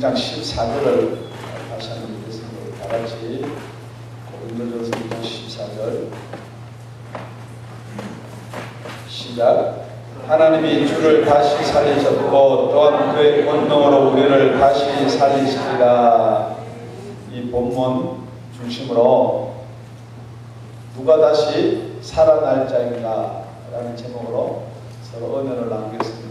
6장 14절을 다시 한번 읽겠습니다. 다 같이 고린도전서 6장 14절 시작. 하나님이 주를 다시 살리셨고 또한 그의 권능으로 우리를 다시 살리시리라. 이 본문 중심으로 누가 다시 살아날 자인가 라는 제목으로 서로 언어를 나누겠습니다.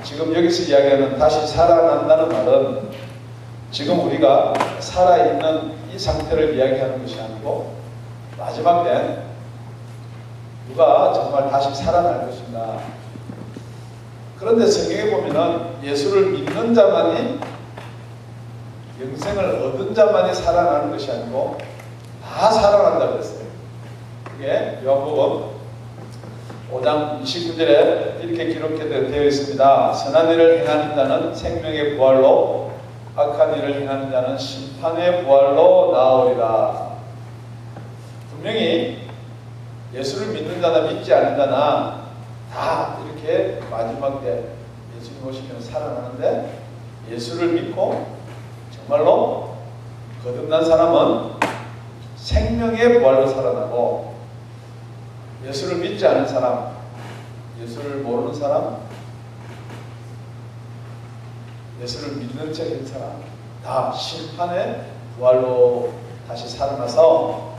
지금 여기서 이야기하는 다시 살아난다는 말은 지금 우리가 살아있는 이 상태를 이야기하는 것이 아니고 마지막 때 누가 정말 다시 살아날 것인가. 그런데 성경에 보면은 예수를 믿는 자만이, 영생을 얻은 자만이 살아나는 것이 아니고 다 살아난다고 했어요. 그게 요한복음 5장 29절에 이렇게 기록되어 있습니다. 선한 일을 행하는 자는 생명의 부활로, 악한 일을 행하는 자는 심판의 부활로 나오리라. 분명히 예수를 믿는 자나 믿지 않는 자나 다 이렇게 마지막 때 예수님 오시면 살아나는데, 예수를 믿고 정말로 거듭난 사람은 생명의 부활로 살아나고, 예수를 믿지 않은 사람, 예수를 모르는 사람, 예수를 믿는 척인 사람 다 심판의 부활로 다시 살아나서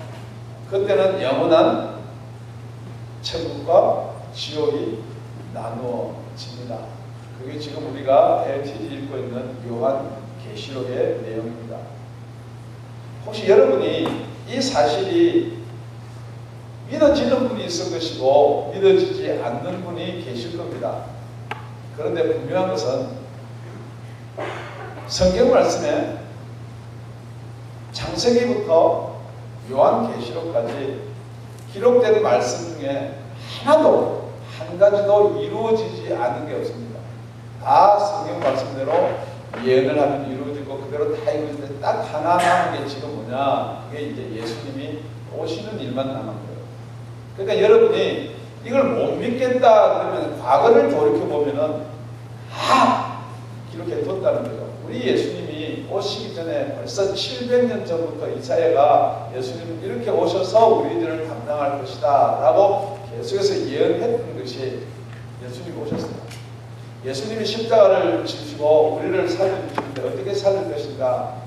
그때는 영원한 천국과 지옥이 나누어집니다. 그게 지금 우리가 LTG 읽고 있는 요한계시록의 내용입니다. 혹시 여러분이 이 사실이 믿어지는 분이 있을 것이고 믿어지지 않는 분이 계실 겁니다. 그런데 분명한 것은 성경 말씀에 창세기부터 요한계시록까지 기록된 말씀 중에 하나도, 한 가지도 이루어지지 않은 게 없습니다. 다 성경 말씀대로 예언을 하면 이루어지고 그대로 다 이루어지는데 딱 하나 남은 게 지금 뭐냐, 그게 이제 예수님이 오시는 일만 남은 거예요. 그러니까 여러분이 이걸 못 믿겠다 그러면 과거를 돌이켜보면은 이렇게 뒀다는 거죠. 우리 예수님이 오시기 전에 벌써 700년 전부터 이사야가 예수님은 이렇게 오셔서 우리들을 감당할 것이다 라고 계속해서 예언했던 것이 예수님이 오셨습니다. 예수님이 십자가를 지시고 우리를 살려주시는데 어떻게 살릴 것인가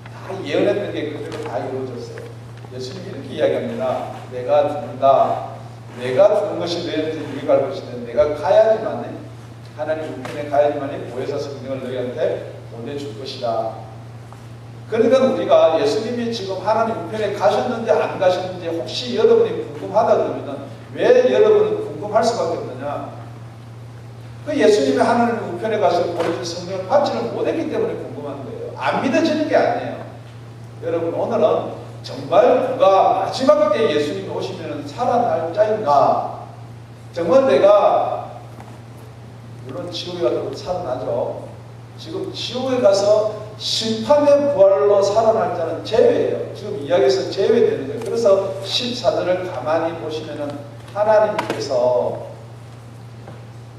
다 예언했던 게 그대로 다 이루어졌어요. 예수님이 이렇게 이야기합니다. 내가 죽는다. 내가 죽는 것이 너희한테 유익할 것인데 내가 가야지만, 하나님 우편에 가야지만 보혜사 성령을 너희한테 보내줄 것이다. 그러니까 우리가 예수님이 지금 하나님 우편에 가셨는지 안 가셨는지 혹시 여러분이 궁금하다 그러면 왜 여러분은 궁금할 수밖에 없느냐? 그 예수님이 하나님 우편에 가서 보내준 성령을 받지를 못했기 때문에 궁금한 거예요. 안 믿어지는 게 아니에요. 여러분, 오늘은 정말 누가 마지막 때 예수님이 오시면 살아날 자인가? 정말 내가, 물론 지옥에 가도 살아나죠. 지금 지옥에 가서 심판의 부활로 살아날 자는 제외예요. 지금 이야기에서 제외되는 거예요. 그래서 14절을 가만히 보시면은 하나님께서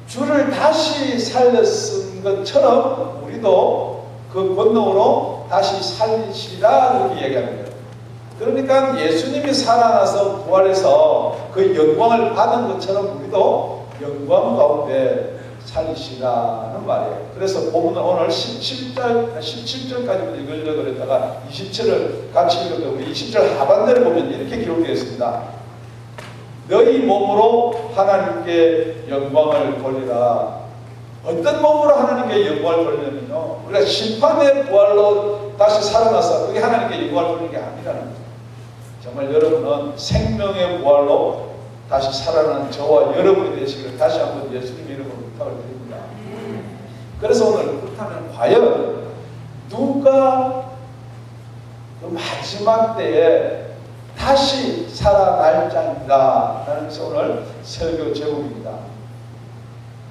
주를 다시 살렸은 것처럼 우리도 그 권능으로 다시 살리시라 이렇게 얘기하는 거예요. 그러니까 예수님이 살아나서 부활해서 그 영광을 받은 것처럼 우리도 영광 가운데 살리시라는 말이에요. 그래서 본문은 오늘 17절까지부터 읽으려고 그랬다가 27을 같이 읽었고 20절 하반절에 보면 이렇게 기록되어 있습니다. 너희 몸으로 하나님께 영광을 돌리라. 어떤 몸으로 하나님께 영광을 돌리냐면요, 우리가 심판의 부활로 다시 살아나서 그게 하나님께 영광을 돌리는 게 아니라는 거죠. 정말 여러분은 생명의 부활로 다시 살아난 저와 여러분이 되시기를 다시 한번 예수님 이름으로 부탁을 드립니다. 그래서 오늘 그렇다면 과연 누가 그 마지막 때에 다시 살아날 자인가 라는 것이 오늘 설교 제목입니다.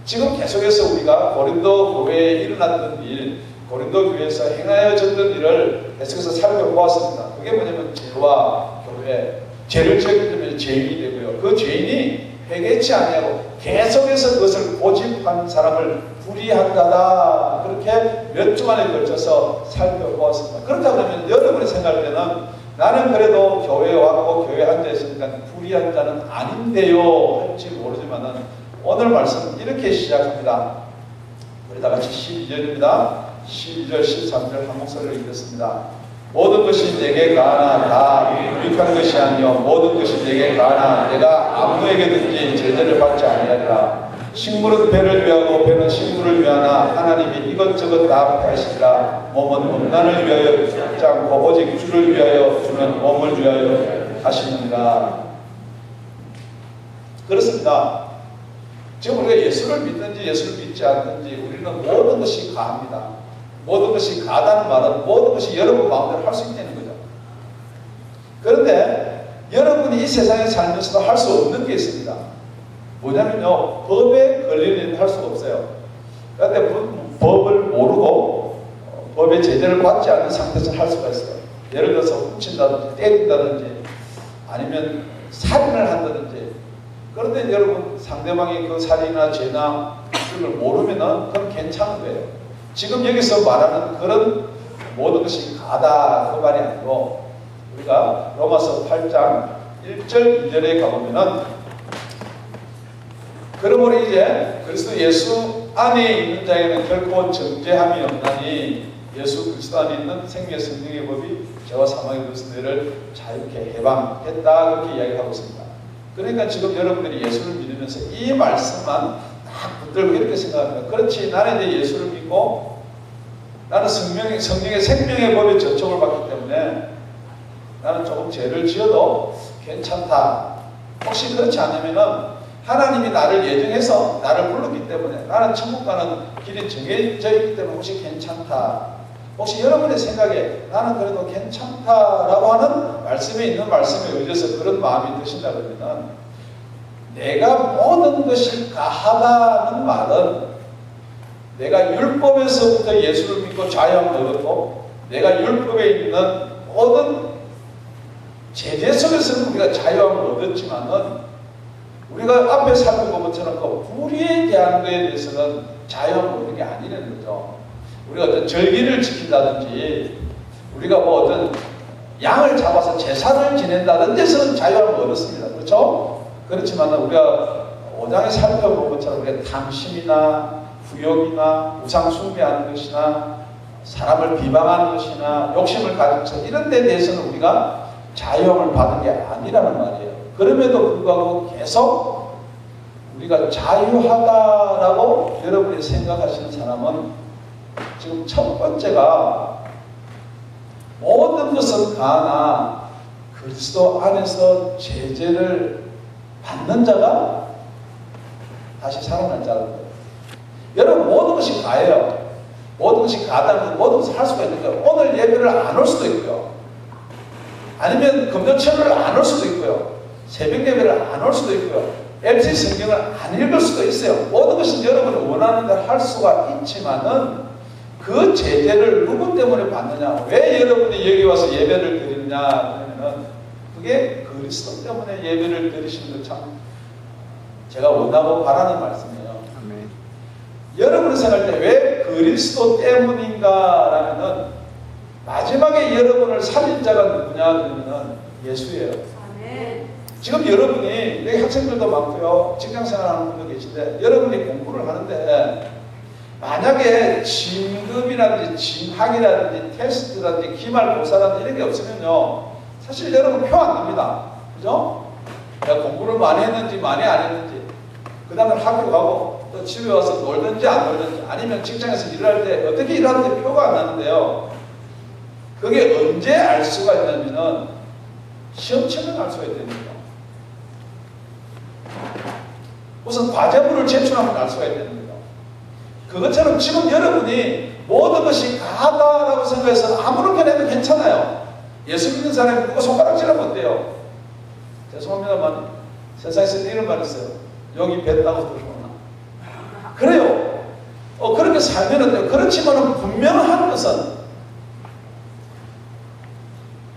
지금 계속해서 우리가 고린도 교회에 일어났던 일, 고린도 교회에서 행하여졌던 일을 계속해서 살펴보았습니다. 그게 뭐냐면 죄와 교회, 죄를 지었기 때문에 죄인이 되고요. 그 죄인이 회개치 아니하고 계속해서 그것을 고집한 사람을 불의한다다. 그렇게 몇 주간에 걸쳐서 살펴보았습니다. 그렇다 그러면 여러분이 생각할 때는 나는 그래도 교회에 왔고 교회에 앉아있으니까 불의한 자는 아닌데요 할지 모르지만은 오늘 말씀은 이렇게 시작합니다. 우리 다 같이 12절입니다. 12절 13절 한 목소리로 읽겠습니다. 모든 것이 내게 가하나 다 유익한 것이 아니요 모든 것이 내게 가하나 내가 아무에게든지 제재를 받지 아니하리라. 식물은 배를 위하고 배는 식물을 위하나 하나님이 이것저것 다 하시리라. 몸은 음란을 위하여 죽지 않고 오직 주를 위하여 주는 몸을 위하여 하시느니라. 그렇습니다. 지금 우리가 예수를 믿든지 예수를 믿지 않든지 우리는 모든 것이 가합니다. 모든 것이 가다는 말은 모든 것이 여러분 마음대로 할 수 있다는 거죠. 그런데 여러분이 이 세상에 살면서도 할 수 없는 게 있습니다. 뭐냐면요, 법에 걸리는 일은 할 수가 없어요. 그런데 법을 모르고 법의 제재를 받지 않는 상태에서 할 수가 있어요. 예를 들어서 훔친다든지 때린다든지 아니면 살인을 한다든지. 그런데 여러분 상대방이 그 살인이나 죄나 이걸 모르면은 그건 괜찮은 거예요. 지금 여기서 말하는 그런 모든 것이 가다 그 말이 아니고 우리가 로마서 8장 1절 2절에 가보면은 그러므로 이제 그리스도 예수 안에 있는 자에는 결코 정죄함이 없나니 예수 그리스도 안에 있는 생명의 성령의 법이 죄와 사망의 것을 자유케 해방했다 그렇게 이야기하고 있습니다. 그러니까 지금 여러분들이 예수를 믿으면서 이 말씀만 딱 붙들고 이렇게 생각합니다. 그렇지, 나는 이제 예수를 믿고 나는 성령의 생명의 법에 저촉을 받기 때문에 나는 조금 죄를 지어도 괜찮다. 혹시 그렇지 않으면은 하나님이 나를 예정해서 나를 불렀기 때문에 나는 천국 가는 길이 정해져 있기 때문에 혹시 괜찮다. 혹시 여러분의 생각에 나는 그래도 괜찮다라고 하는 말씀에 있는 말씀에 의해서 그런 마음이 드신다 그러면은 내가 모든 것이 가하다는 말은 내가 율법에서부터 예수를 믿고 자유함을 얻었고 내가 율법에 있는 모든 제재 속에서는 우리가 자유함을 얻었지만은 우리가 앞에 살펴본 것처럼 그 불의에 대한 것에 대해서는 자유함을 얻는 게 아니라는 거죠. 우리가 어떤 절기를 지킨다든지 우리가 뭐 어떤 양을 잡아서 제사를 지낸다든지 해서는 자유함을 얻었습니다. 그렇죠? 그렇지만 우리가 5장에 살펴본 것처럼 우리가 탐심이나 부욕이나 우상 숭배하는 것이나 사람을 비방하는 것이나 욕심을 가진 것 이런 데 대해서는 우리가 자유함을 받은 게 아니라는 말이에요. 그럼에도 불구하고 계속 우리가 자유하다라고 여러분이 생각하시는 사람은 지금 첫 번째가 모든 것은 가나 그리스도 안에서 제재를 받는 자가 다시 살아날 자라는 거예요. 여러분 모든 것이 가예요. 모든 것이 가다는 모든 것을 할 수가 있는 거예요. 오늘 예배를 안 올 수도 있고요. 아니면 금요철을 안 올 수도 있고요. 새벽 예배를 안 올 수도 있고요. LC 성경을 안 읽을 수도 있어요. 모든 것은 여러분이 원하는 대로 할 수가 있지만은 그 제재를 누구 때문에 받느냐? 왜 여러분이 여기 와서 예배를 드리느냐? 그러면은 그게 그리스도 때문에 예배를 드리시는 것 참 제가 원하고 바라는 말씀이에요. 아멘. 여러분이 생각할 때 왜 그리스도 때문인가라면은 마지막에 여러분을 살린 자가 누구냐 그러면은 예수예요. 아멘. 지금 여러분이 여기 학생들도 많고요. 직장생활하는 분도 계신데 여러분이 공부를 하는데 만약에 진급이라든지 진학이라든지 테스트라든지 기말고사라든지 이런 게 없으면요 사실 여러분 표 안 납니다. 그죠? 내가 공부를 많이 했는지 많이 안 했는지 그 다음에 학교 가고 또 집에 와서 놀든지 안 놀든지 아니면 직장에서 일을 할 때 어떻게 일하는지 표가 안 나는데요. 그게 언제 알 수가 있냐면은 시험 치면 알 수가 있답니다. 우선 과제물을 제출하면 알 수가 있다는 거예요. 그것처럼 지금 여러분이 모든 것이 가하다라고 생각해서 아무렇게나 해도 괜찮아요. 예수 믿는 사람이 누가 손가락질하면 어때요? 죄송합니다만 세상에서 이런 말이 있어요. 여기 뱉다고 들어오나. 그래요. 그렇게 살면 돼요. 그렇지만 분명한 것은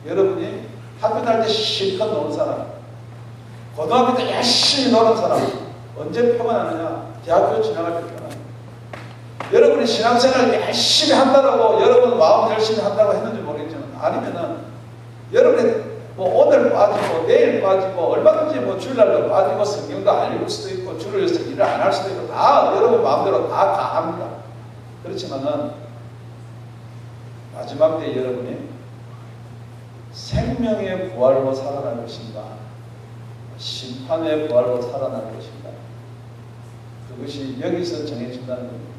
여러분이 학교 다닐 때 실컷 노는 사람 고등학교 때 열심히 노는 사람 언제 피곤하느냐? 대학교 지나갈 때 피곤합니다. 여러분이 신앙생활 열심히 한다고 여러분 마음 열심히 한다고 했는지 모르겠지만 아니면은 여러분이 뭐 오늘 빠지고 내일 빠지고 얼마든지 뭐 주일날도 빠지고 성경도 안 읽을 수도 있고 주를 위해서 일을 안 할 수도 있고 다 여러분 마음대로 다 가합니다. 그렇지만은 마지막 때 여러분이 생명의 부활로 살아날 것인가 심판의 부활로 살아날 것인가 그것이 여기서 정해진다는 겁니다.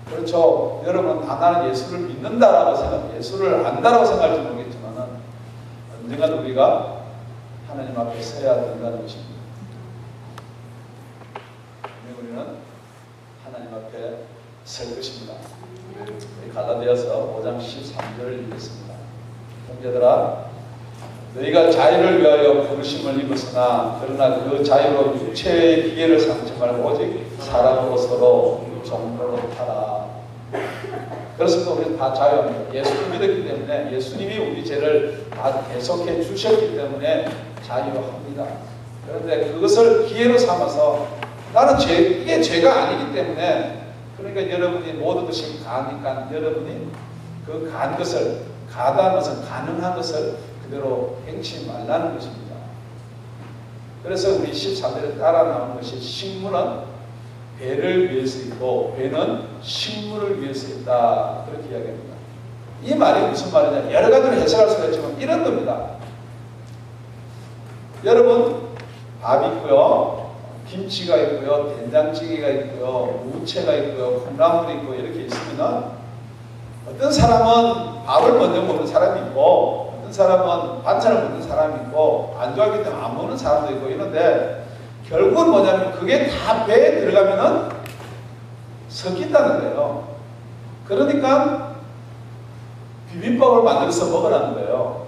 그렇죠. 여러분 다 나는 예수를 믿는다라고 생각, 예수를 안다라고 생각할지 모르겠지만은 언젠가 우리가 하나님 앞에 서야 된다는 것입니다. 우리는 하나님 앞에 설 것입니다. 우리 갈라디아서 5장 13절을 읽겠습니다. 형제들아 너희가 자유를 위하여 부르심을 입었으나 그러나 그 자유로 육체의 기계를 삼지 말고 오직 사랑으로 서로 정노릇하라. 그래서 우리는 다 자유합니다. 예수를 믿었기 때문에 예수님이 우리 죄를 다 대속해 주셨기 때문에 자유합니다. 그런데 그것을 기회로 삼아서 나는 이게 죄가 아니기 때문에 그러니까 여러분이 모든 것이 가니까 여러분이 그 간 것을 가다한 것은 가능한 것을 그대로 행치 말라는 것입니다. 그래서 우리 13절에 따라 나온 것이 식물은 배를 위해서 있고 배는 식물을 위해서 있다 그렇게 이야기합니다. 이 말이 무슨 말이냐 여러 가지로 해석할 수가 있지만 이런 겁니다. 여러분 밥 있고요 김치가 있고요 된장찌개가 있고요 무채가 있고요 콩나물이 있고 이렇게 있으면 어떤 사람은 밥을 먼저 먹는 사람이 있고 어떤 사람은 반찬을 먹는 사람이 있고 안 좋아하기 때문에 안 먹는 사람도 있고 이런데 결국은 뭐냐면 그게 다 배에 들어가면은 섞인다는 거예요. 그러니까 비빔밥을 만들어서 먹으라는 거예요.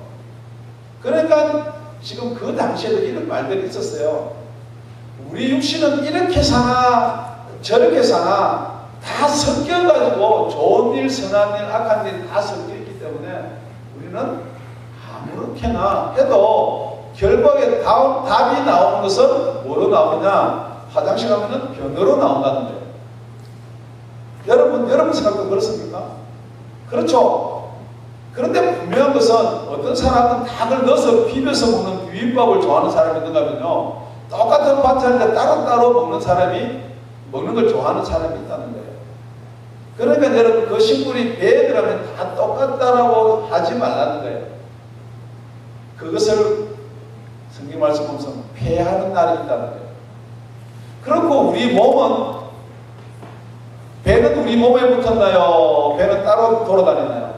그러니까 지금 그 당시에도 이런 말들이 있었어요. 우리 육신은 이렇게 사나 저렇게 사나 다 섞여가지고 좋은 일, 선한 일, 악한 일 다 섞여있기 때문에 우리는 아무렇게나 해도 결국에 답이 나오는 것은 뭐로 나오느냐? 화장실 가면은 변으로 나온다는 거예요. 여러분 생각도 그렇습니까? 그렇죠. 그런데 분명한 것은 어떤 사람은 닭을 넣어서 비벼서 먹는 비빔밥을 좋아하는 사람이 있는가 하면요. 똑같은 반찬인데 따로따로 먹는 사람이 먹는 걸 좋아하는 사람이 있다는 거예요. 그러니까 여러분 그 식물이 배에 들어가면 다 똑같다라고 하지 말라는 거예요. 그것을 성경 말씀 보면서 폐하는 날이 있다는 거예요. 그렇고 우리 몸은 배는 우리 몸에 붙었나요? 배는 따로 돌아다니나요?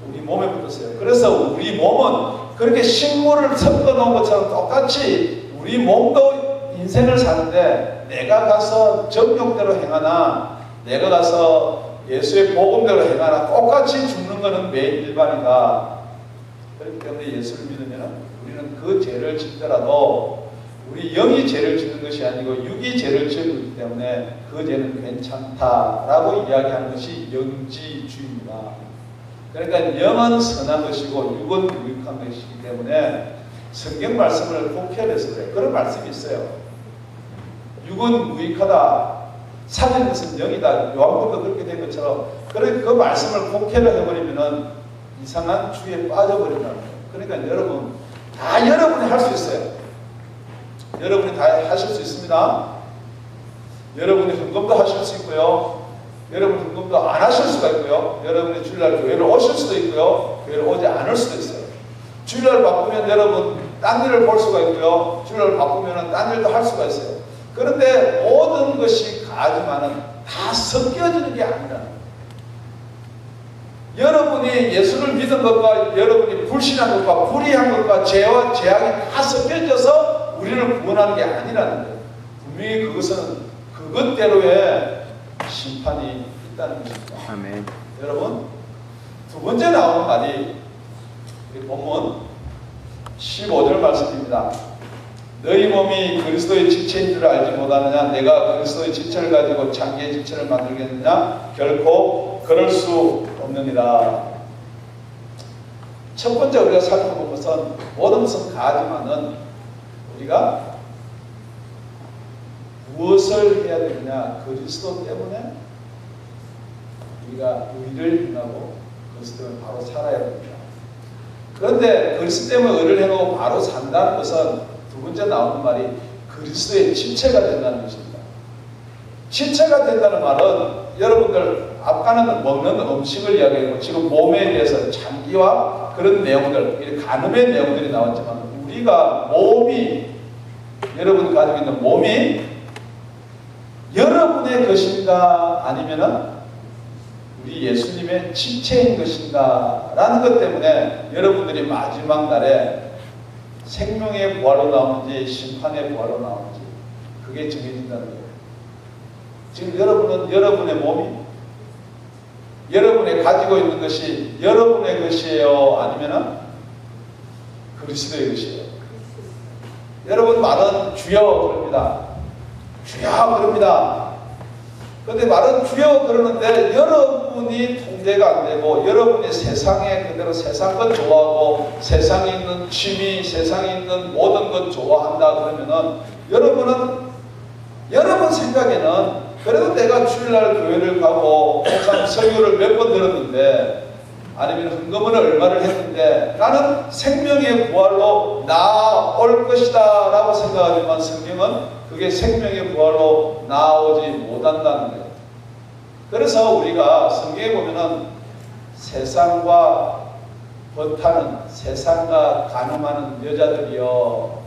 우리 몸에 붙었어요. 그래서 우리 몸은 그렇게 식물을 섞어 놓은 것처럼 똑같이 우리 몸도 인생을 사는데 내가 가서 정욕대로 행하나 내가 가서 예수의 복음대로 행하나 똑같이 죽는 것은 매일 일반이다. 그렇기 때문에 예수를 믿으면 우리는 그 죄를 짓더라도 우리 영이 죄를 짓는 것이 아니고 육이 죄를 짓기 때문에 그 죄는 괜찮다라고 이야기하는 것이 영지주의입니다. 그러니까 영은 선한 것이고 육은 무익한 것이기 때문에 성경 말씀을 독해내서 그래요. 그런 말씀이 있어요. 육은 무익하다. 살리는 것은 영이다. 요한복음도 그렇게 된 것처럼 그 말씀을 독해를 해버리면은 이상한 주의에 빠져버린다는 거예요. 그러니까 여러분 다 여러분이 할 수 있어요. 여러분이 다 하실 수 있습니다. 여러분이 헌금도 하실 수 있고요. 여러분 헌금도 안 하실 수가 있고요. 여러분이 주일날 교회를 오실 수도 있고요. 교회를 오지 않을 수도 있어요. 주일날 바쁘면 여러분 딴 일을 볼 수가 있고요. 주일날 바쁘면 딴 일도 할 수가 있어요. 그런데 모든 것이 가지만은 다 섞여지는 게 아니라는 거예요. 여러분이 예수를 믿은 것과 여러분이 불신한 것과 불의한 것과 죄와 죄악이 다 섞여져서 우리를 구원하는 게 아니라는 거예요. 분명히 그것은 그것대로의 심판이 있다는 것입니다. 아멘. 여러분 두 번째 나오는 말이 우리 본문 15절 말씀입니다. 너희 몸이 그리스도의 지체인 줄 알지 못하느냐? 내가 그리스도의 지체를 가지고 장기의 지체를 만들겠느냐? 결코 그럴 수 없느니라. 첫 번째 우리가 살펴본 것은 모든 것은 가지만은 우리가 무엇을 해야 되느냐? 그리스도 때문에 우리가 의를 행하고 그리스도 때문에 바로 살아야 됩니다. 그런데 그리스도 때문에 의를 행하고 바로 산다는 것은 두 번째 나오는 말이 그리스도의 지체가 된다는 것입니다. 지체가 된다는 말은 여러분들 아까는 먹는 음식을 이야기했고 지금 몸에 대해서 장기와 그런 내용들, 간음의 내용들이 나왔지만 우리가 몸이 여러분이 가지고 있는 몸이 여러분의 것인가 아니면은 우리 예수님의 지체인 것인가 라는 것 때문에 여러분들이 마지막 날에 생명의 부활로 나오는지 심판의 부활로 나오는지 그게 정해진다는 거예요. 지금 여러분은 여러분의 몸이 여러분이 가지고 있는 것이 여러분의 것이에요? 아니면은 그리스도의 것이에요? 여러분 말은 주여 그럽니다. 주여 그럽니다. 그런데 말은 주여 그러는데 여러분이 통제가 안 되고 여러분이 세상에 그대로 세상 것 좋아하고 세상에 있는 취미, 세상에 있는 모든 것 좋아한다 그러면은 여러분은 여러분 생각에는 그래도 내가 주일날 교회를 가고 항상 설교를 몇 번 들었는데 아니면 헌금을 얼마를 했는데 나는 생명의 부활로 나올 것이다 라고 생각하지만 성경은 그게 생명의 부활로 나오지 못한다는 거예요. 그래서 우리가 성경에 보면은 세상과 버타는 세상과 간음하는 여자들이여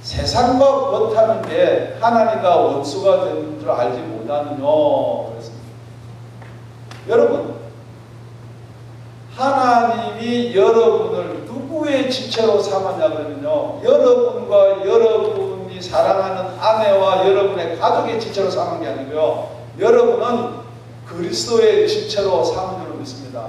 세상과 버타는 게 하나님과 원수가 되는 줄 알지 못하느뇨 그랬습니다. 여러분 하나님이 여러분을 누구의 지체로 삼았냐 그러면요 여러분과 여러분이 사랑하는 아내와 여러분의 가족의 지체로 삼은 게 아니고요 여러분은 그리스도의 지체로 삼은 줄 믿습니다.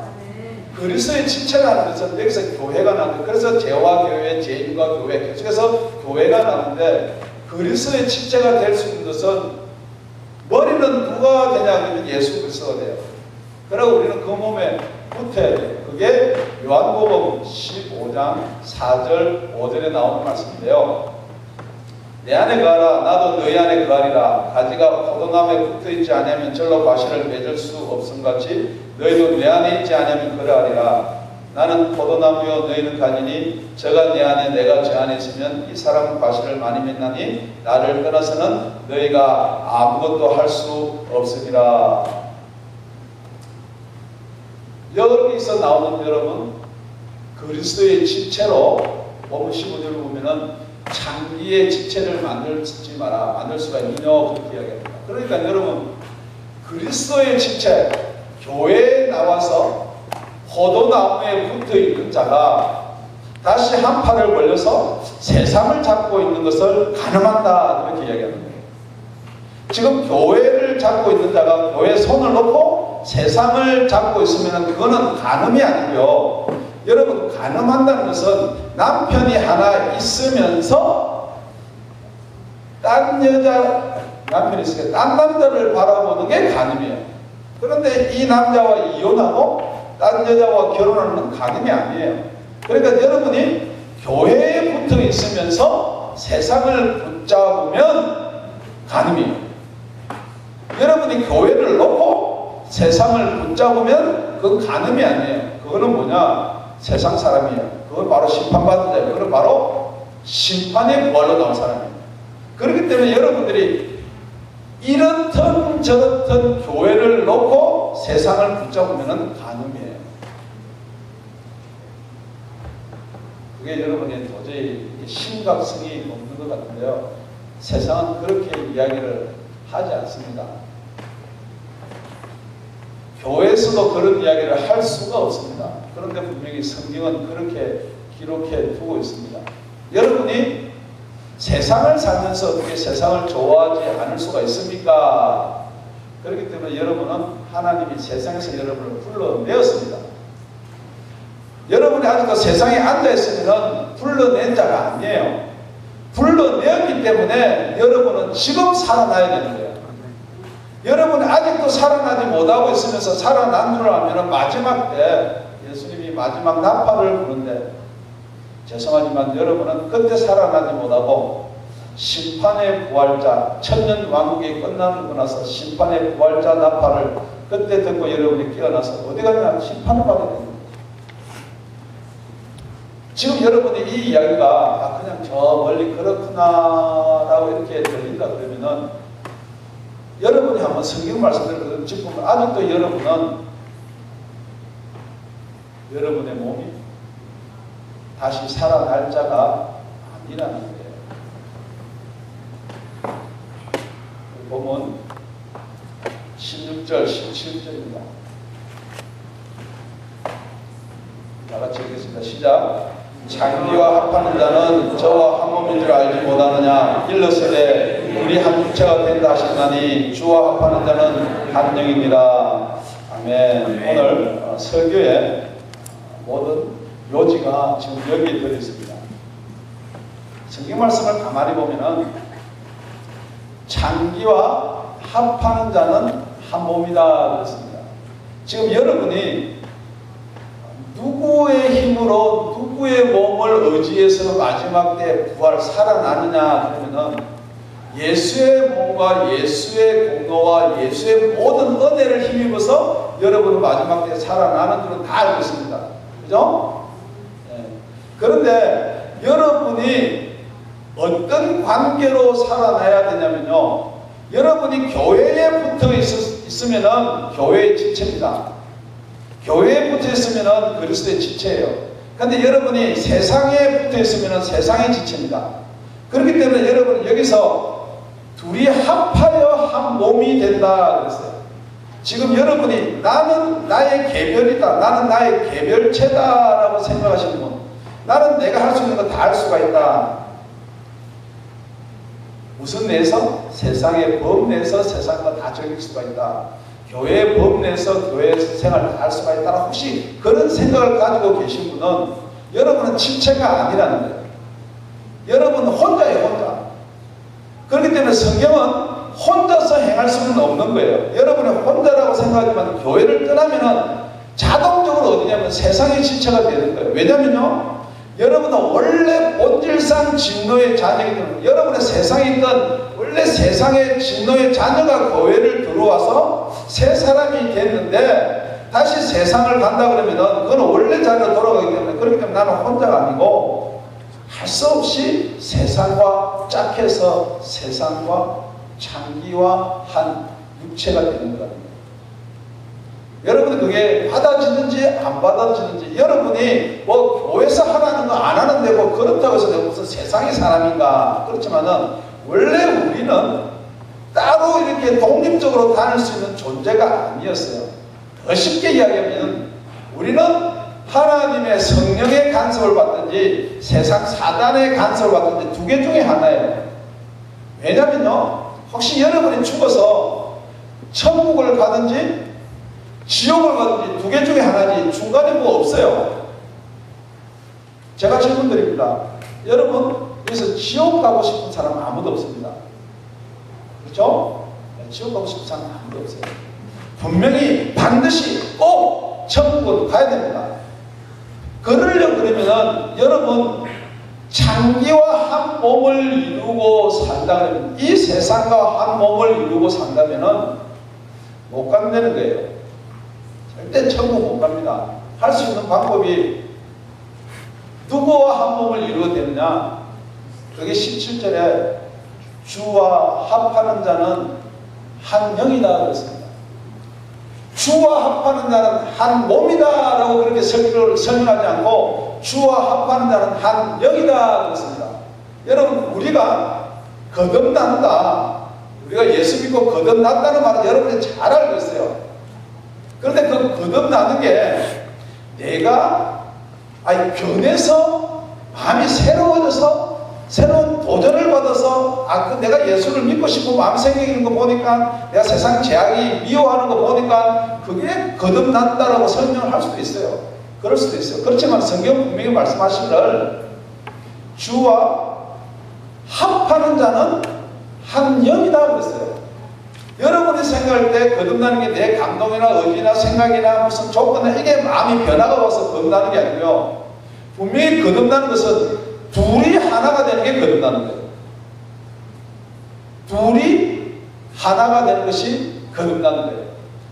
그리스도의 지체라는 것은 여기서 교회가 나는데 그래서 제와 교회, 제인과 교회 계속해서 교회가 나는데 그리스도의 지체가 될 수 있는 것은 머리는 누가 되냐 그러면 예수 그리스도가 돼요. 그리고 우리는 그 몸에 붙어야 돼요. 그게 요한복음 15장 4절 5절에 나오는 말씀인데요. 내 안에 거하라 나도 너희 안에 거하리라. 가지가 포도나무에 붙어있지 않으면 절로 과실을 맺을 수 없음같이 너희도 내 안에 있지 않으면 그러하리라. 나는 포도나무요 너희는 가지니 저가 내 안에 내가 저 안에 있으면 이 사람은 과실을 많이 맺나니 나를 떠나서는 너희가 아무것도 할 수 없으리라. 여기서 나오는 여러분 그리스도의 지체로 보면 15절을 보면은 장기의 지체를 만들지 마라. 만들 수가 있느냐 그렇게 이야기합니다. 그러니까 여러분 그리스도의 지체 교회에 나와서 포도나무에 붙어있는 자가 다시 한 팔을 벌려서 세상을 잡고 있는 것을 가늠한다 이렇게 이야기하는 거예요. 지금 교회를 잡고 있는 자가 교회에 손을 놓고 세상을 잡고 있으면 그거는 간음이 아니고요. 여러분 간음한다는 것은 남편이 하나 있으면서 딴 여자 남편이 있으니까 딴 남자를 바라보는 게 간음이에요. 그런데 이 남자와 이혼하고 딴 여자와 결혼하는 건 간음이 아니에요. 그러니까 여러분이 교회에 붙어 있으면서 세상을 붙잡으면 간음이에요. 여러분이 교회를 놓고 세상을 붙잡으면 그건 간음이 아니에요. 그거는 뭐냐? 세상 사람이에요. 그건 바로 심판받는 자예요. 그건 바로 심판의 부활로 나온 사람이에요. 그렇기 때문에 여러분들이 이렇든 저렇든 교회를 놓고 세상을 붙잡으면 간음이에요. 그게 여러분이 도저히 심각성이 없는 것 같은데요. 세상은 그렇게 이야기를 하지 않습니다. 교회에서도 그런 이야기를 할 수가 없습니다. 그런데 분명히 성경은 그렇게 기록해 두고 있습니다. 여러분이 세상을 살면서 어떻게 세상을 좋아하지 않을 수가 있습니까? 그렇기 때문에 여러분은 하나님이 세상에서 여러분을 불러내었습니다. 여러분이 아직도 세상에 앉아있으면 불러낸 자가 아니에요. 불러내었기 때문에 여러분은 지금 살아나야 되는 거예요. 여러분이 아직도 살아나지 못하고 있으면서 살아난 줄 알면 마지막 때 예수님이 마지막 나팔을 부는데 죄송하지만 여러분은 그때 살아나지 못하고 심판의 부활자, 천년 왕국이 끝나고 나서 심판의 부활자 나팔을 그때 듣고 여러분이 깨어나서 어디 가냐? 심판을 받아야 됩니다. 지금 여러분이 이 이야기가 그냥 저 멀리 그렇구나 라고 이렇게 들린다 그러면은 여러분이 한번 성경 말씀을 짚으면 아직도 여러분은 여러분의 몸이 다시 살아날 자가 아니라는 거예요. 보면 16절, 17절입니다. 다같이 읽겠습니다. 시작. 장기와 합하는 자는 저와 한 몸인 줄 알지 못하느냐. 일러스되 우리 한 육체가 된다 하시나니 주와 합하는 자는 한 영입니다. 아멘. 오늘 설교의 모든 요지가 지금 여기에 들어있습니다. 성경 말씀을 가만히 보면은 장기와 합하는 자는 한 몸이다 그랬습니다. 지금 여러분이 누구의 힘으로 누구의 몸을 의지해서 마지막 때 부활 살아나느냐 그러면은 예수의 몸과 예수의 공로와 예수의 모든 은혜를 힘입어서 여러분은 마지막 때 살아나는 줄은 다 알고 있습니다. 그죠? 네. 그런데 여러분이 어떤 관계로 살아나야 되냐면요, 여러분이 교회에 붙어 있으면은 교회의 지체입니다. 교회에 붙어 있으면은 그리스도의 지체예요. 그런데 여러분이 세상에 붙어 있으면은 세상의 지체입니다. 그렇기 때문에 여러분은 여기서 둘이 합하여 한 몸이 된다 그랬어요. 지금 여러분이 나는 나의 개별이다, 나는 나의 개별체다 라고 생각하시는 분, 나는 내가 할 수 있는 거 다 할 수가 있다. 무슨 내에서? 세상의 법 내에서 세상과 다 즐길 수가 있다. 교회의 법 내에서 교회 생활을 다 할 수가 있다. 혹시 그런 생각을 가지고 계신 분은 여러분은 지체가 아니라는 거예요. 여러분은 혼자예요, 혼자. 그렇기 때문에 성경은 혼자서 행할 수는 없는 거예요. 여러분이 혼자라고 생각하지만 교회를 떠나면은 자동적으로 어디냐면 세상의 지체가 되는 거예요. 왜냐면요, 여러분은 원래 본질상 진노의 자녀이기 때문에 여러분의 세상에 있던 원래 세상의 진노의 자녀가 교회를 들어와서 새 사람이 됐는데 다시 세상을 간다 그러면은 그건 원래 자리로 돌아가기 때문에, 그렇기 때문에 나는 혼자가 아니고 할 수 없이 세상과 짝해서 세상과 장기와 한 육체가 되는 거랍니다. 여러분은 그게 받아지는지 안 받아지는지, 여러분이 뭐 교회에서 하라는 거 안 하는 데고 그렇다고 해서 내가 무슨 세상의 사람인가, 그렇지만은 원래 우리는 따로 이렇게 독립적으로 다닐 수 있는 존재가 아니었어요. 더 쉽게 이야기하면 우리는 하나님의 성령의 간섭을 받든지 세상 사단의 간섭을 받든지 두 개 중에 하나예요. 왜냐면요, 혹시 여러분이 죽어서 천국을 가든지 지옥을 가든지 두 개 중에 하나지 중간에 뭐 없어요. 제가 질문 드립니다. 여러분 여기서 지옥 가고 싶은 사람 아무도 없습니다. 그렇죠? 지옥 가고 싶은 사람 아무도 없어요. 분명히 반드시 꼭 천국으로 가야 됩니다. 그러려고 그러면은 여러분 장기와 한 몸을 이루고 산다 그러면, 이 세상과 한 몸을 이루고 산다면은 못 간다는 거예요. 절대 천국 못 갑니다. 할 수 있는 방법이 누구와 한 몸을 이루어야 되느냐? 그게 17절에 주와 합하는 자는 한 영이다 그랬습니다. 주와 합하는 자는 한 몸이다 라고 그렇게 설명하지 않고 주와 합하는 자는 한 영이다 그랬습니다. 여러분, 우리가 거듭난다, 우리가 예수 믿고 거듭났다는 말은 여러분이 잘 알고 있어요. 그런데 그 거듭나는 게 내가 변해서 마음이 새로워져서 새로운 도전을 받아서 내가 예수를 믿고 싶은 마음이 생기는 거 보니까, 내가 세상 죄악이 미워하는 거 보니까 그게 거듭난다라고 설명을 할 수도 있어요. 그럴 수도 있어요. 그렇지만 성경 분명히 말씀하시기를 주와 합하는 자는 한 영이다 그랬어요. 여러분이 생각할 때 거듭나는 게 내 감동이나 의지나 생각이나 무슨 조건이나 이게 마음이 변화가 와서 거듭나는 게 아니고요, 분명히 거듭나는 것은 둘이 하나가 되는 게 거듭나는 거예요. 둘이 하나가 되는 것이 거듭나는 거예요.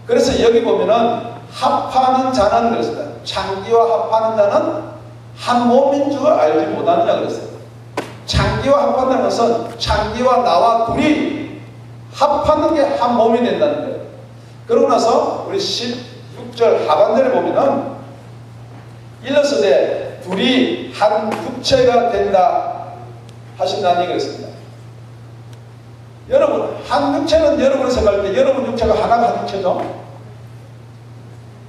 그래서 여기 보면은 합하는 자는 그랬습니다. 창기와 합하는 자는 한 몸인 줄 알지 못하느냐 그랬어요. 창기와 합한다는 것은 창기와 나와 둘이 합하는 게 한 몸이 된다는 거예요. 그러고 나서 우리 16절 하반절에 보면은 일러서되 둘이 한 육체가 된다 하신다는 얘기가 있습니다. 여러분, 한 육체는 여러분이 생각할 때 여러분 육체가 하나가 한 육체죠.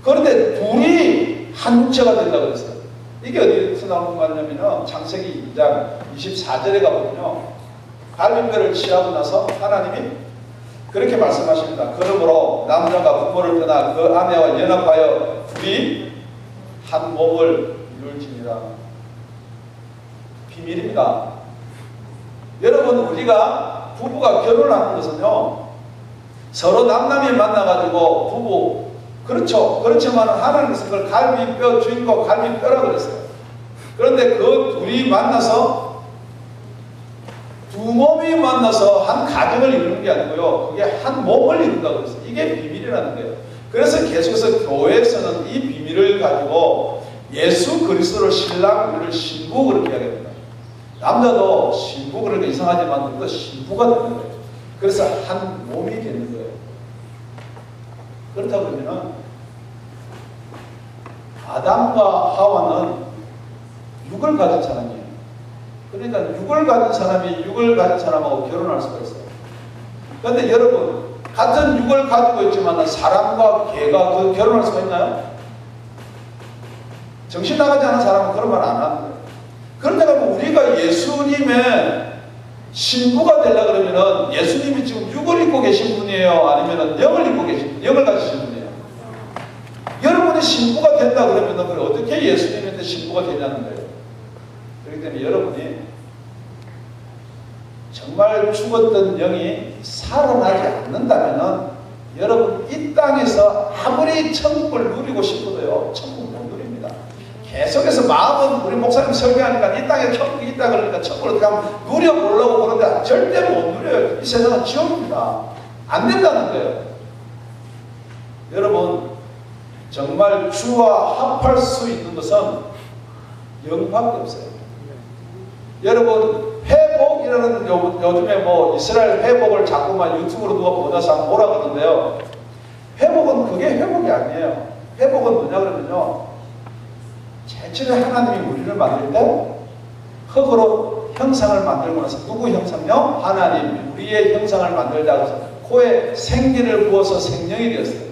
그런데 둘이 한 육체가 된다고 그랬어요. 이게 어디서 나오는 거 같냐면요, 창세기 2장 24절에 가보면요, 갈빗뼈를 취하고 나서 하나님이 그렇게 말씀하십니다. 그러므로 남자가 부모를 떠나 그 아내와 연합하여 둘이 한 몸을 이룰지니라. 비밀입니다. 여러분, 우리가 부부가 결혼하는 것은요, 서로 남남이 만나가지고 부부, 그렇죠. 그렇지만 하나님께서 그걸 갈비뼈 주인공 갈비뼈라고 그랬어요. 그런데 그 둘이 만나서 두 몸이 만나서 한 가정을 이루는 게 아니고요, 그게 한 몸을 이룬다고 그랬어요. 이게 비밀이라는 거예요. 그래서 계속해서 교회에서는 이 비밀을 가지고 예수 그리스도를 신랑, 우리를 신부 그렇게 이야기합니다. 남자도 신부 그러니까 이상하지만 우리도 신부가 되는 거예요. 그래서 한 몸이 되는 거예요. 그렇다 그러면은 아담과 하와는 육을 가진 사람이에요. 그러니까 육을 가진 사람이 육을 가진 사람하고 결혼할 수가 있어요. 그런데 여러분, 같은 육을 가지고 있지만 사람과 개가 그 결혼할 수가 있나요? 정신 나가지 않은 사람은 그런 말 안 하는 거예요. 그런데 우리가 예수님의 신부가 되려고 그러면은 예수님이 지금 육을 입고 계신 분이에요? 아니면은 영을 입고 계신 분, 영을 가지신 분이에요? 여러분이 신부가 된다 그러면은 그걸 어떻게 예수님한테 신부가 되냐는 거예요. 그렇기 때문에 여러분이 정말 죽었던 영이 살아나지 않는다면은 여러분 이 땅에서 아무리 천국을 누리고 싶어도요, 천국 못 누립니다. 계속해서 마음은 우리 목사님 설교하니까 이 땅에 천국이 있다 그러니까 천국을 어떻게 하면 누려보려고 그러는데 절대 못 누려요. 이 세상은 지옥입니다. 안 된다는 거예요. 여러분, 정말 주와 합할 수 있는 것은 영밖에 없어요. 여러분, 회복이라는 요즘에 뭐 이스라엘 회복을 자꾸만 유튜브로 누가 보내서 한번 보라 그러는데요, 회복은 그게 회복이 아니에요. 회복은 뭐냐 그러면요, 제철에 하나님이 우리를 만들 때 흙으로 형상을 만들고 나서 누구 형상요? 하나님, 우리의 형상을 만들자고 해서 코에 생기를 부어서 생명이 되었어요.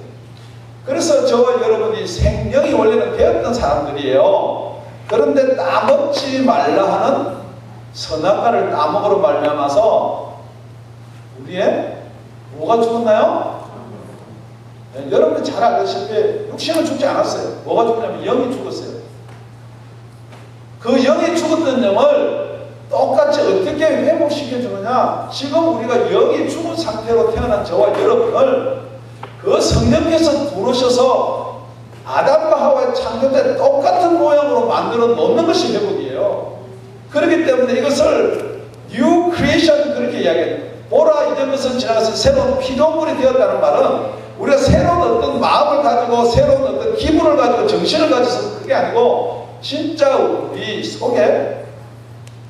그래서 저와 여러분이 생명이 원래는 되었던 사람들이에요. 그런데 따먹지 말라 하는 선악과를 따먹으로 말미암아서 우리의 뭐가 죽었나요? 네, 여러분이 잘 알다시피 육신은 죽지 않았어요. 뭐가 죽었냐면 영이 죽었어요. 그 영이 죽었던 영을 똑같이 어떻게 회복시켜주느냐, 지금 우리가 영이 죽은 상태로 태어난 저와 여러분을 그 성령께서 들어오셔서 아담과 하와의 창조 때 똑같은 모양으로 만들어 놓는 것이 회복이에요. 그렇기 때문에 이것을 New Creation 그렇게 이야기해요. 보라, 이전 것은 지나가서 새로운 피조물이 되었다는 말은 우리가 새로운 어떤 마음을 가지고 새로운 어떤 기분을 가지고 정신을 가져서 그게 아니고 진짜 우리 속에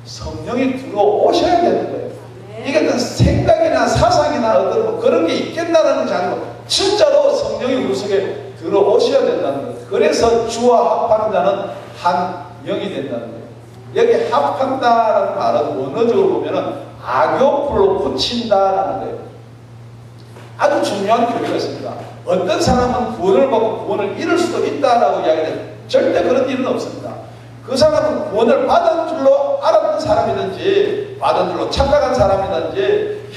성령이 들어오셔야 되는 거예요. 이게 어떤 생각이나 사상이나 어떤 뭐 그런 게 있겠나라는 것이 아니고 진짜로 성령이 우리 속에 들어오셔야 된다는 거예요. 그래서 주와 합하는 자는 한 영이 된다는 거예요. 여기 합한다라는 말은 원어적으로 보면은 악교풀로 붙인다라는 거예요. 아주 중요한 교리가 있습니다. 어떤 사람은 구원을 받고 구원을 잃을 수도 있다라고 이야기해요. 절대 그런 일은 없습니다. 그 사람은 구원을 받은 줄로 알았던 사람이든지 받은 줄로 착각한 사람이든지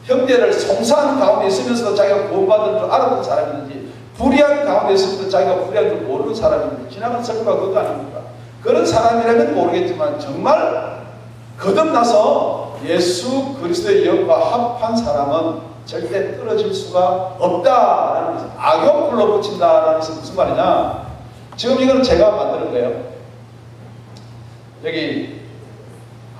형제를 송사하는 가운데 있으면서도 자기가 구원받은 줄 알았던 사람이든지 불의한 가운데 있으면서도 자기가 불의한 줄 모르는 사람이든지 지나간 설교가 그거 아닙니까? 그런 사람이라면 모르겠지만 정말 거듭나서 예수 그리스도의 영과 합한 사람은 절대 떨어질 수가 없다라는 것은 악욕불로 붙인다라는 것은 무슨 말이냐? 지금 이거는 제가 만드는 거예요. 여기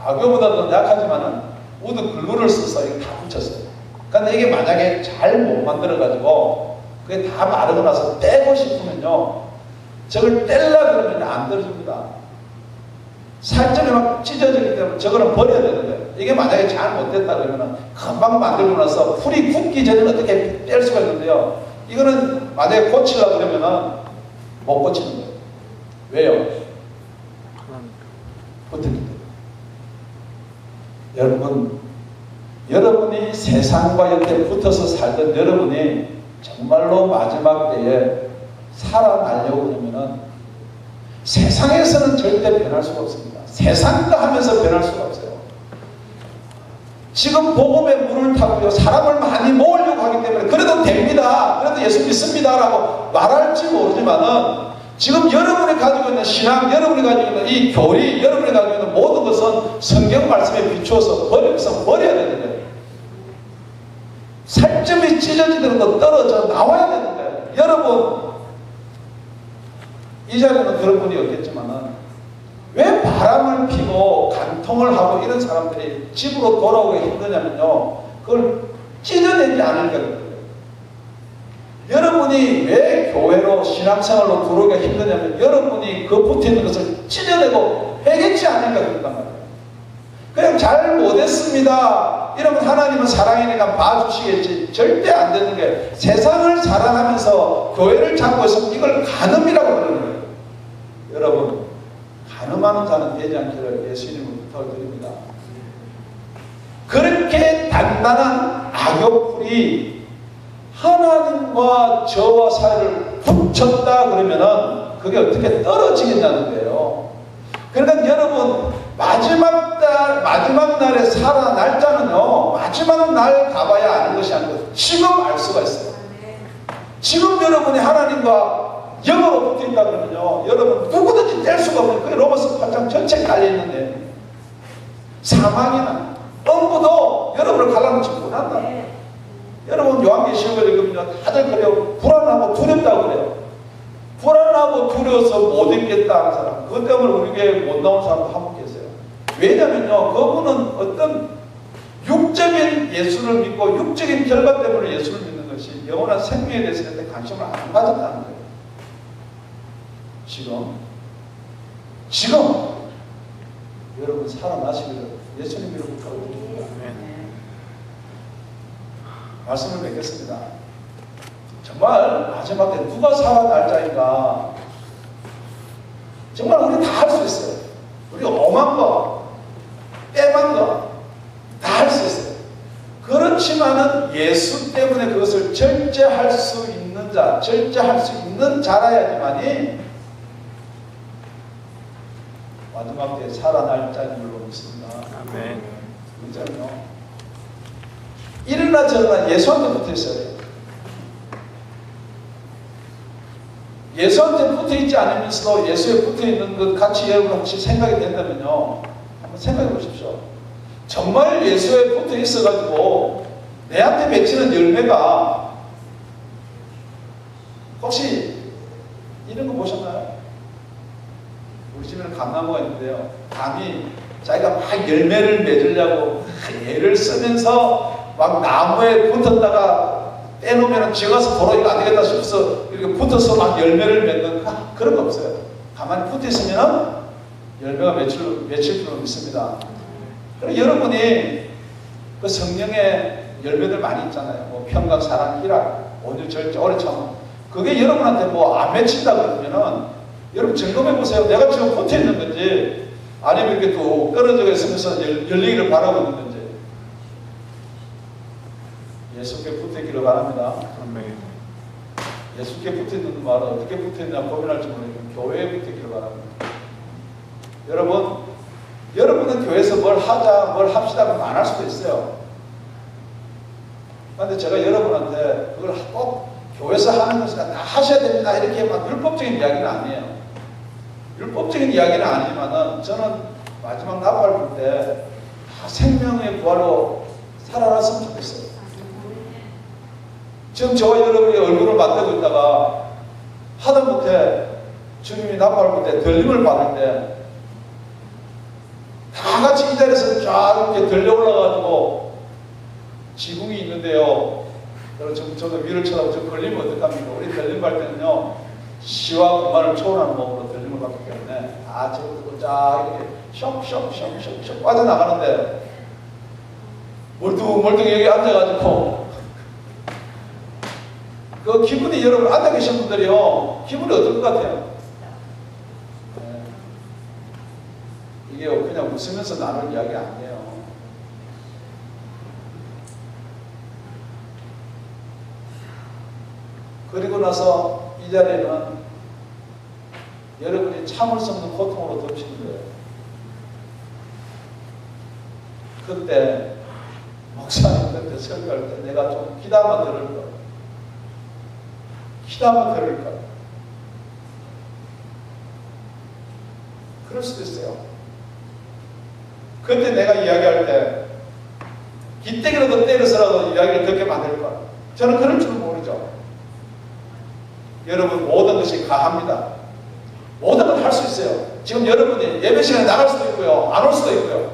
악교보다도 약하지만은 우드 글루를 써서 이거 다 붙였어요. 근데 이게 만약에 잘 못 만들어가지고 그게 다 마르고 나서 떼고 싶으면요, 저걸 떼려고 그러면 안 떨어집니다. 살점이 막 찢어지기 때문에 저거는 버려야 되는 거예요. 이게 만약에 잘 못됐다 그러면 금방 만들고 나서 풀이 굳기 전에 어떻게 뗄 수가 있는데요, 이거는 만약에 고치려고 그러면 못 고치는 거예요. 왜요? 붙었기 때문에. 여러분이 세상과 옆에 붙어서 살던 여러분이 정말로 마지막 때에 살아나려고 그러면은 세상에서는 절대 변할 수가 없습니다. 세상과 하면서 변할 수가 없어요. 지금 복음의 물을 타고요, 사람을 많이 모으려고 하기 때문에 그래도 됩니다, 그래도 예수 믿습니다 라고 말할지 모르지만은 지금 여러분이 가지고 있는 신앙, 여러분이 가지고 있는 이 교리, 여러분이 가지고 있는 모든 것은 성경 말씀에 비추어서 버려야 되는 거예요. 살점이 찢어지더라도 떨어져 나와야 되는 거예요. 여러분, 이 자리는 그런 분이 없겠지만은 왜 바람을 피고 간통을 하고 이런 사람들이 집으로 돌아오기 힘드냐면요, 그걸 찢어내지 않으니까 그래요. 여러분이 왜 교회로 신앙생활로 들어오기가 힘드냐면 여러분이 그 붙어있는 것을 찢어내고 해결치 않으니까 그런단 말이에요. 그냥 잘 못했습니다 이러면 하나님은 사랑이니까 봐주시겠지. 절대 안 되는 게, 세상을 사랑하면서 교회를 잡고 있으면 이걸 간음이라고 그러는 거예요. 여러분, 간음하는 자는 되지 않기를 예수님을 부탁드립니다. 그렇게 단단한 악욕불이 하나님과 저와 사이를 붙였다 그러면은 그게 어떻게 떨어지겠냐는 거예요. 그러니까 여러분, 마지막 날에 살아 날짜는요, 마지막 날 가봐야 아는 것이 아니고 지금 알 수가 있어요. 지금 여러분이 하나님과 영으로 붙어 있다 그러면요, 여러분 누구든지 뗄 수가 없는, 그게 로마서 8장 전체에 깔려있는데, 사망이나 엄부도 여러분을 갈라놓지 못한다. 여러분 요한계시록을 읽으면 다들 그래요. 불안하고 두렵다고 그래요. 불안하고 두려워서 못 읽겠다 하는 사람, 그것 때문에 우리 교회에 못 나온 사람도 한 분 계세요. 왜냐면요, 그분은 어떤 육적인 예수를 믿고 육적인 결과 때문에 예수를 믿는 것이 영원한 생명에 대해서 관심을 안 가졌다는 거예요. 지금 여러분 살아나시기를 예수님 이름으로 축원드립니다. 말씀을 맺겠습니다. 정말 마지막 때 누가 살아날 자인가, 정말 우리 다 할 수 있어요. 우리 엄한 거, 빼만 거 다 할 수 있어요. 그렇지만은 예수 때문에 그것을 절제할 수 있는 자, 절제할 수 있는 자라야지만이 마지막 때에 살아날 자인 줄로 믿습니다. 아멘. 문제는요, 이러나 저러나 예수한테 붙어 있어야 돼요. 예수한테 붙어 있지 않으면서도 예수에 붙어 있는 것 같이 여러분 혹시 생각이 된다면요, 한번 생각해 보십시오. 정말 예수에 붙어 있어가지고 내한테 맺히는 열매가, 혹시 이런 거 보셨나요? 우리 집에는 감나무가 있는데요, 감이 자기가 막 열매를 맺으려고 애를 쓰면서 막 나무에 붙었다가 떼놓으면 지어가서 도로 이거 안 되겠다 싶어서 이렇게 붙어서 막 열매를 맺는 그런 거 없어요. 가만히 붙어 있으면 열매가 맺힐 줄로 믿습니다. 그리고 여러분이 그 성령의 열매들 많이 있잖아요. 뭐 평강, 사랑, 희락, 온유, 절제, 오래 참음. 그게 여러분한테 뭐 안 맺힌다 그러면은 여러분 점검해 보세요. 내가 지금 붙어 있는 건지 아니면 이렇게 또 떨어져 있으면서 열리기를 바라고 있는 건지. 예수께 붙어 있기를 바랍니다. 아멘. 예수께 붙어 있는 말은 어떻게 붙어 있나 고민할지 모르겠지만 교회에 붙어 있기를 바랍니다. 여러분은 교회에서 뭘 하자, 뭘 합시다 하면 안 할 수도 있어요. 그런데 제가 여러분한테 그걸 꼭 교회에서 하는 것을 다 하셔야 됩니다 이렇게 막 율법적인 이야기는 아니에요. 율법적인 이야기는 아니지만은 저는 마지막 나팔 불 때 다 생명의 부활로 살아났으면 좋겠어요. 지금 저와 여러분의 얼굴을 만들고 있다가 하다못해 주님이 나팔 불 때 들림을 받을 때 다 같이 이 자리에서 쫙 이렇게 들려 올라가지고 지붕이 있는데요. 저도 위를 쳐다보고 걸리면 어떡합니까? 우리 들림 받을 때는요, 시와 공간을 초월하는 몸으로 들림을 받기 때문에 저것도 쫙 이렇게 쇽쇽쇽쇽 빠져나가는데 멀뚱멀뚱 여기 앉아가지고 그 기분이, 여러분 앉아 계신 분들이요, 기분이 어떨 것 같아요? 이게 그냥 웃으면서 나눌 이야기 아니에요. 그리고 나서 이 자리에는 여러분이 참을 수 없는 고통으로 덮치는 거예요. 그때 목사님 그때 설교할 때 내가 좀 기다만 들을 걸, 기다만 들을 걸, 그럴 수도 있어요. 그때 내가 이야기할 때 기대기라도 때려서라도 이야기를 듣게 만들 걸, 저는 그럴 줄은 모르죠. 여러분 모든 것이 가합니다. 모든 걸 할 수 있어요. 지금 여러분이 예배 시간에 나갈 수도 있고요, 안 올 수도 있고요.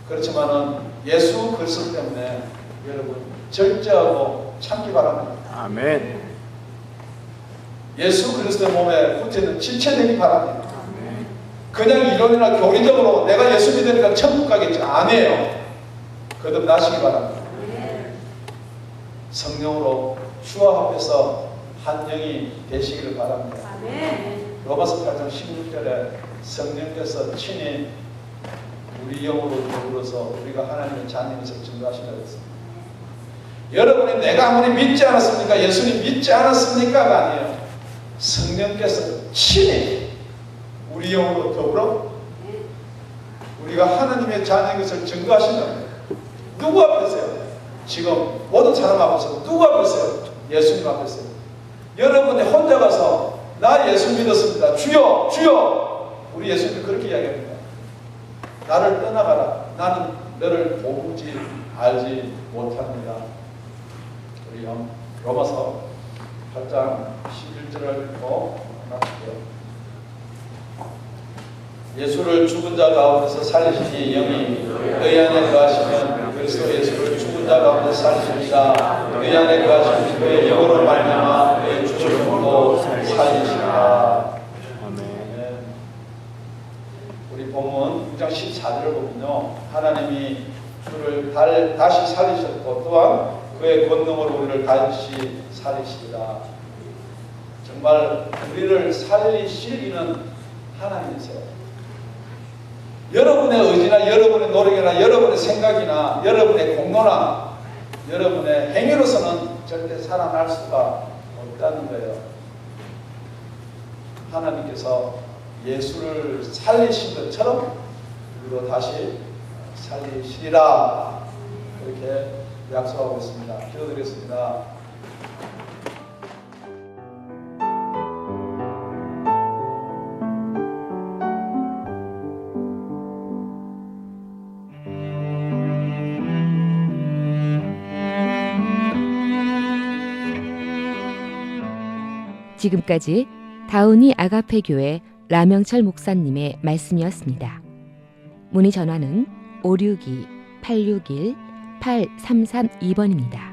그렇지만은 예수 그리스도 때문에 여러분 절제하고 참기 바랍니다. 아멘. 예수 그리스도의 몸에 붙어있는 지체되기 바랍니다. 그냥 이론이나 교리적으로 내가 예수 믿으니까 천국 가겠지, 아니에요. 거듭나시기 바랍니다. 성령으로 주와 합해서 한 영이 되시기를 바랍니다. 로마서 8장 16절에 성령께서 친히 우리 영으로 더불어서 우리가 하나님의 자녀에서 증거하신다고 했습니다. 여러분이 내가 아무리 믿지 않았습니까? 예수님 믿지 않았습니까가 아니에요. 성령께서 친히 우리 영으로 더불어 우리가 하나님의 자녀인 것을 증거하신답니다. 누구 앞에서요? 지금 모든 사람 앞에서 누구 앞에서요? 예수님 앞에서요. 여러분이 혼자 가서 나 예수 믿었습니다, 주여 주여, 우리 예수님 그렇게 이야기합니다. 나를 떠나가라, 나는 너를 도무지 알지 못합니다. 우리 로마서 8장 11절을 읽고 나갈게요. 예수를 죽은 자 가운데서 살리시니 영이 너희 안에 거하시면 그리스도 예수를 죽은 자 가운데서 살리시니라. 너희 안에 거하시면 그의 영으로 말미암아 너희 주를 죽고 살리시리라. 아멘. 우리 본문 6장 14절을 보면요, 하나님이 주를 다시 살리셨고 또한 그의 권능으로 우리를 다시 살리시리라. 정말 우리를 살리실 이는 하나님이세요. 여러분의 의지나 여러분의 노력이나 여러분의 생각이나 여러분의 공로나 여러분의 행위로서는 절대 살아날 수가 없다는 거예요. 하나님께서 예수를 살리신 것처럼 우리로 다시 살리시리라, 그렇게 약속하고 있습니다. 기도드리겠습니다. 지금까지 다운이 아가페 교회 라명철 목사님의 말씀이었습니다. 문의 전화는 562-861-8332번입니다.